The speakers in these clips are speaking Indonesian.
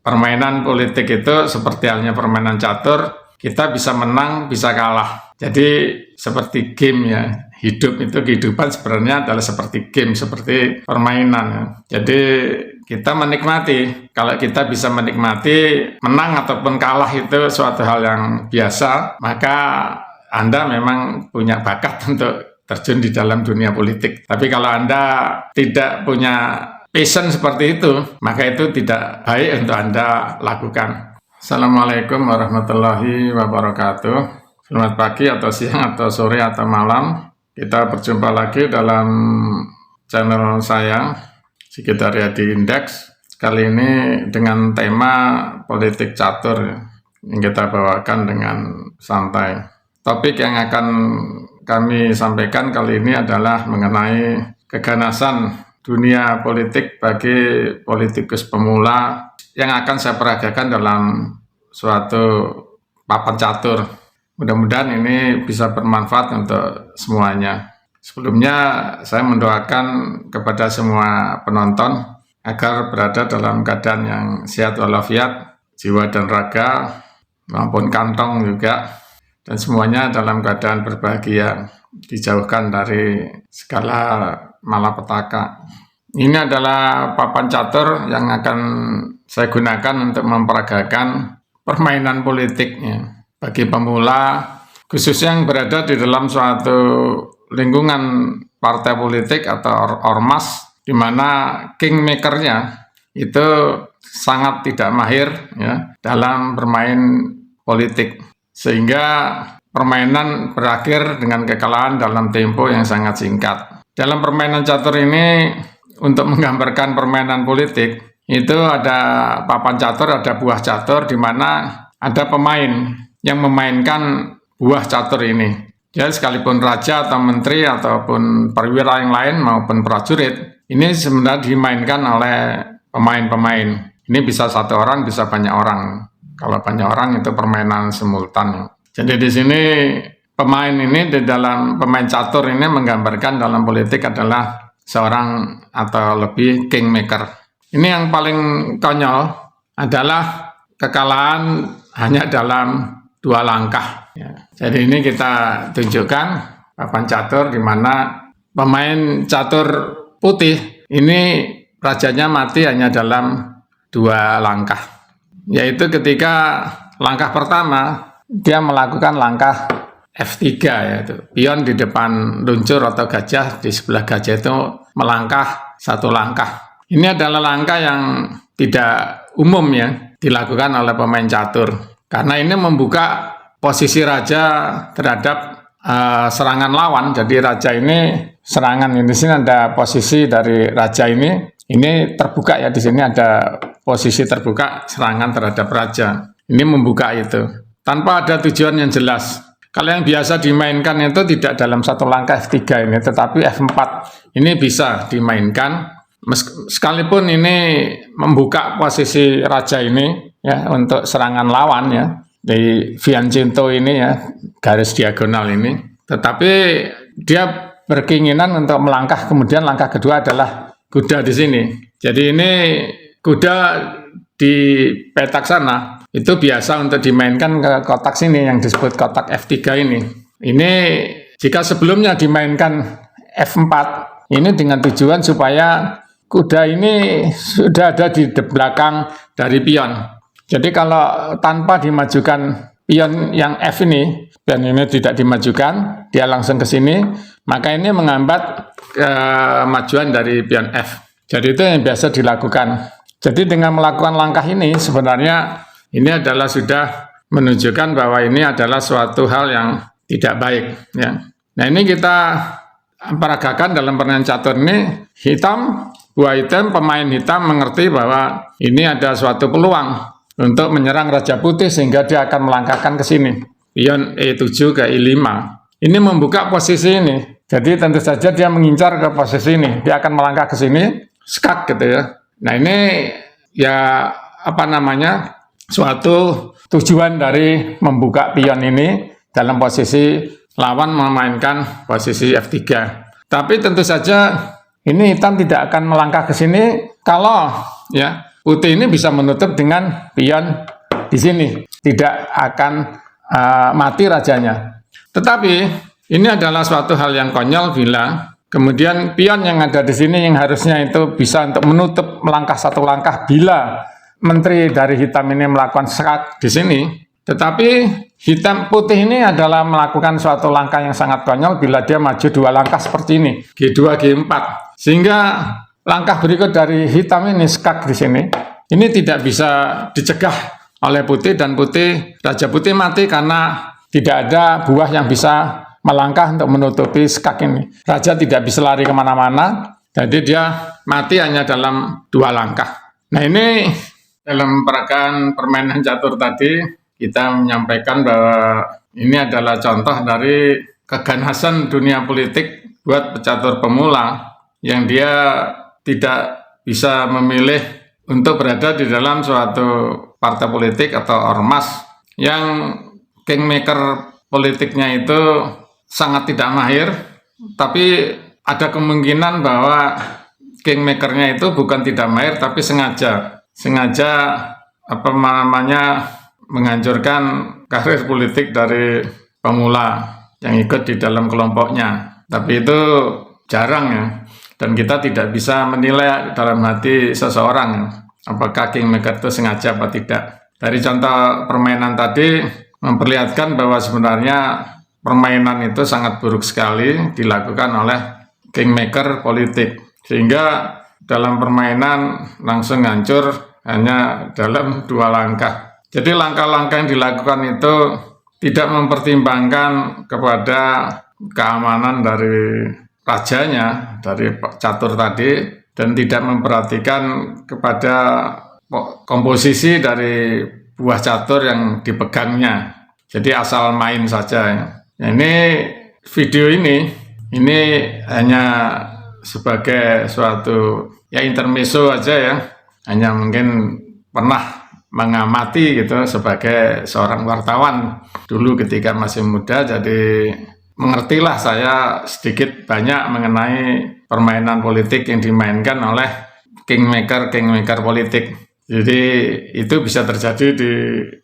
permainan politik itu seperti halnya permainan catur, kita bisa menang, bisa kalah. Jadi seperti game ya, hidup itu kehidupan sebenarnya adalah seperti game, seperti permainan ya. Jadi kita menikmati, kalau kita bisa menikmati menang ataupun kalah itu suatu hal yang biasa, maka Anda memang punya bakat untuk terjun di dalam dunia politik. Tapi kalau Anda tidak punya passion seperti itu, maka itu tidak baik untuk Anda lakukan. Assalamualaikum warahmatullahi wabarakatuh. Selamat pagi atau siang atau sore atau malam. Kita berjumpa lagi dalam channel saya, Sigit Haryadi Index. Kali ini dengan tema politik catur yang kita bawakan dengan santai. Topik yang akan kami sampaikan kali ini adalah mengenai keganasan dunia politik bagi politikus pemula yang akan saya peragakan dalam suatu papan catur. Mudah-mudahan ini bisa bermanfaat untuk semuanya. Sebelumnya saya mendoakan kepada semua penonton agar berada dalam keadaan yang sehat walafiat, jiwa dan raga, maupun kantong juga, dan semuanya dalam keadaan berbahagia, dijauhkan dari segala malapetaka. Ini adalah papan catur yang akan saya gunakan untuk memperagakan permainan politiknya bagi pemula, khususnya yang berada di dalam suatu lingkungan partai politik atau ormas, di mana kingmakernya itu sangat tidak mahir ya dalam bermain politik, sehingga permainan berakhir dengan kekalahan dalam tempo yang sangat singkat. Dalam permainan catur ini, untuk menggambarkan permainan politik, itu ada papan catur, ada buah catur, di mana ada pemain yang memainkan buah catur ini. Jadi sekalipun raja atau menteri ataupun perwira yang lain maupun prajurit, ini sebenarnya dimainkan oleh pemain-pemain. Ini bisa satu orang, bisa banyak orang. Kalau banyak orang itu permainan simultan. Jadi di sini pemain ini di dalam pemain catur ini menggambarkan dalam politik adalah seorang atau lebih kingmaker. Ini yang paling konyol adalah kekalahan hanya dalam 2 langkah. Ya. Jadi ini kita tunjukkan papan catur di mana pemain catur putih ini rajanya mati hanya dalam 2 langkah. Yaitu ketika langkah pertama dia melakukan langkah F3, yaitu pion di depan luncur atau gajah, di sebelah gajah itu melangkah 1 langkah. Ini adalah langkah yang tidak umum ya dilakukan oleh pemain catur, karena ini membuka posisi raja terhadap serangan lawan. Jadi raja ini serangan, di sini ada posisi dari raja ini terbuka ya, di sini ada posisi terbuka serangan terhadap raja. Ini membuka itu tanpa ada tujuan yang jelas. Kalau yang biasa dimainkan itu tidak dalam 1 langkah F3 ini, tetapi F4 ini bisa dimainkan. Sekalipun ini membuka posisi raja ini ya untuk serangan lawan ya, di Fiancinto ini ya, garis diagonal ini, tetapi dia berkeinginan untuk melangkah, kemudian langkah kedua adalah kuda di sini. Jadi ini kuda di petak sana itu biasa untuk dimainkan ke kotak sini yang disebut kotak F3 ini. Ini jika sebelumnya dimainkan F4 ini dengan tujuan supaya kuda ini sudah ada di belakang dari pion. Jadi kalau tanpa dimajukan pion yang F ini, pion ini tidak dimajukan, dia langsung ke sini, maka ini menghambat kemajuan dari pion F. Jadi itu yang biasa dilakukan. Jadi dengan melakukan langkah ini sebenarnya ini adalah sudah menunjukkan bahwa ini adalah suatu hal yang tidak baik. Ya. Nah ini kita peragakan dalam permainan catur ini, buah hitam, pemain hitam mengerti bahwa ini ada suatu peluang untuk menyerang Raja Putih sehingga dia akan melangkahkan ke sini. Pion E7 ke E5. Ini membuka posisi ini. Jadi tentu saja dia mengincar ke posisi ini. Dia akan melangkah ke sini, skak gitu ya. Nah ini ya apa namanya, suatu tujuan dari membuka pion ini dalam posisi lawan memainkan posisi F3. Tapi tentu saja ini hitam tidak akan melangkah ke sini kalau ya putih ini bisa menutup dengan pion di sini. Tidak akan mati rajanya. Tetapi ini adalah suatu hal yang konyol bila kemudian pion yang ada di sini yang harusnya itu bisa untuk menutup melangkah satu langkah bila menteri dari hitam ini melakukan sekat di sini. Tetapi hitam putih ini adalah melakukan suatu langkah yang sangat konyol bila dia maju 2 langkah seperti ini, G2, G4. Sehingga langkah berikut dari hitam ini, skak di sini, ini tidak bisa dicegah oleh putih dan Raja Putih mati karena tidak ada buah yang bisa melangkah untuk menutupi skak ini. Raja tidak bisa lari kemana-mana, jadi dia mati hanya dalam 2 langkah. Nah ini dalam peragaan permainan catur tadi, kita menyampaikan bahwa ini adalah contoh dari keganasan dunia politik buat pecatur pemula yang dia tidak bisa memilih untuk berada di dalam suatu partai politik atau ormas yang kingmaker politiknya itu sangat tidak mahir, tapi ada kemungkinan bahwa kingmakernya itu bukan tidak mahir tapi sengaja menghancurkan karir politik dari pemula yang ikut di dalam kelompoknya. Tapi itu jarang ya, dan kita tidak bisa menilai dalam hati seseorang apakah kingmaker itu sengaja atau tidak. Dari contoh permainan tadi memperlihatkan bahwa sebenarnya permainan itu sangat buruk sekali dilakukan oleh kingmaker politik, sehingga dalam permainan langsung hancur hanya dalam 2 langkah. Jadi langkah-langkah yang dilakukan itu tidak mempertimbangkan kepada keamanan dari rajanya, dari catur tadi, dan tidak memperhatikan kepada komposisi dari buah catur yang dipegangnya. Jadi asal main saja. Nah, ini video ini hanya sebagai suatu ya intermezzo aja ya. Hanya mungkin pernah mengamati gitu sebagai seorang wartawan dulu ketika masih muda, jadi mengertilah saya sedikit banyak mengenai permainan politik yang dimainkan oleh kingmaker politik. Jadi itu bisa terjadi di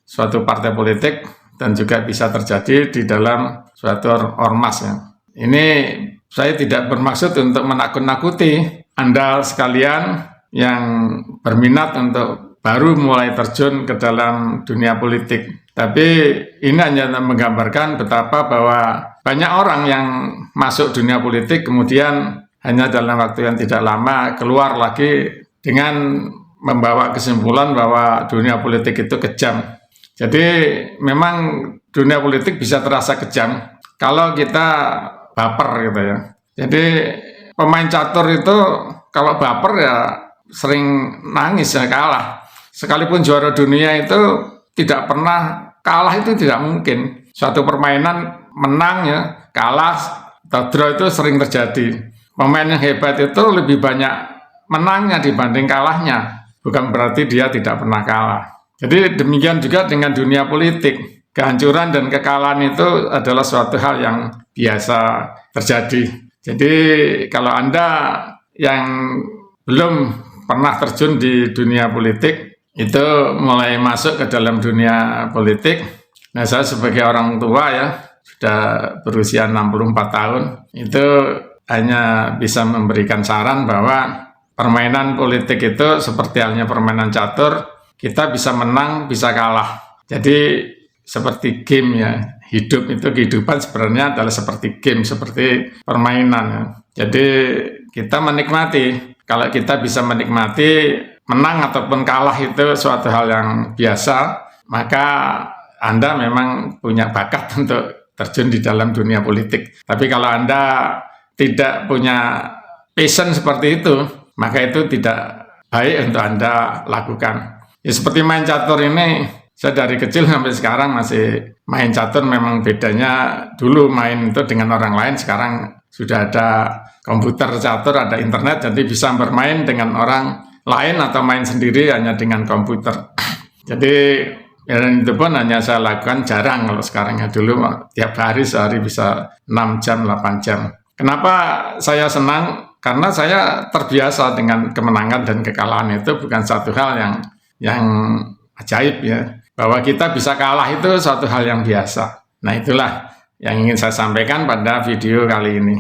suatu partai politik dan juga bisa terjadi di dalam suatu ormas ya. Ini saya tidak bermaksud untuk menakut-nakuti Anda sekalian yang berminat untuk baru mulai terjun ke dalam dunia politik. Tapi ini hanya menggambarkan betapa bahwa banyak orang yang masuk dunia politik kemudian hanya dalam waktu yang tidak lama keluar lagi dengan membawa kesimpulan bahwa dunia politik itu kejam. Jadi memang dunia politik bisa terasa kejam kalau kita baper gitu ya. Jadi pemain catur itu kalau baper ya sering nangis ya, kalah. Sekalipun juara dunia itu tidak pernah kalah, itu tidak mungkin. Suatu permainan menang ya, kalah atau draw itu sering terjadi. Pemain yang hebat itu lebih banyak menangnya dibanding kalahnya. Bukan berarti dia tidak pernah kalah. Jadi demikian juga dengan dunia politik. Kehancuran dan kekalahan itu adalah suatu hal yang biasa terjadi. Jadi kalau Anda yang belum pernah terjun di dunia politik, itu mulai masuk ke dalam dunia politik. Nah, saya sebagai orang tua ya, sudah berusia 64 tahun, itu hanya bisa memberikan saran bahwa permainan politik itu seperti halnya permainan catur, kita bisa menang, bisa kalah. Jadi seperti game ya, kehidupan sebenarnya adalah seperti game, seperti permainan ya. Jadi kita menikmati, kalau kita bisa menikmati menang ataupun kalah itu suatu hal yang biasa, maka Anda memang punya bakat untuk terjun di dalam dunia politik. Tapi kalau Anda tidak punya passion seperti itu, maka itu tidak baik untuk Anda lakukan. Ya seperti main catur ini, saya dari kecil sampai sekarang masih main catur. Memang bedanya dulu main itu dengan orang lain, sekarang sudah ada komputer catur, ada internet, jadi bisa bermain dengan orang lain atau main sendiri hanya dengan komputer. Jadi dan itu pun hanya saya lakukan jarang kalau sekarang ya. Dulu tiap hari sehari bisa 6 jam, 8 jam. Kenapa saya senang karena saya terbiasa dengan kemenangan dan kekalahan. Itu bukan satu hal yang ajaib ya. Bahwa kita bisa kalah itu suatu hal yang biasa. Nah, itulah yang ingin saya sampaikan pada video kali ini.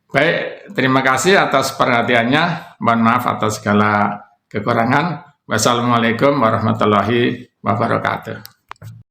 Baik, terima kasih atas perhatiannya. Mohon maaf atas segala kekurangan. Wassalamualaikum warahmatullahi wabarakatuh.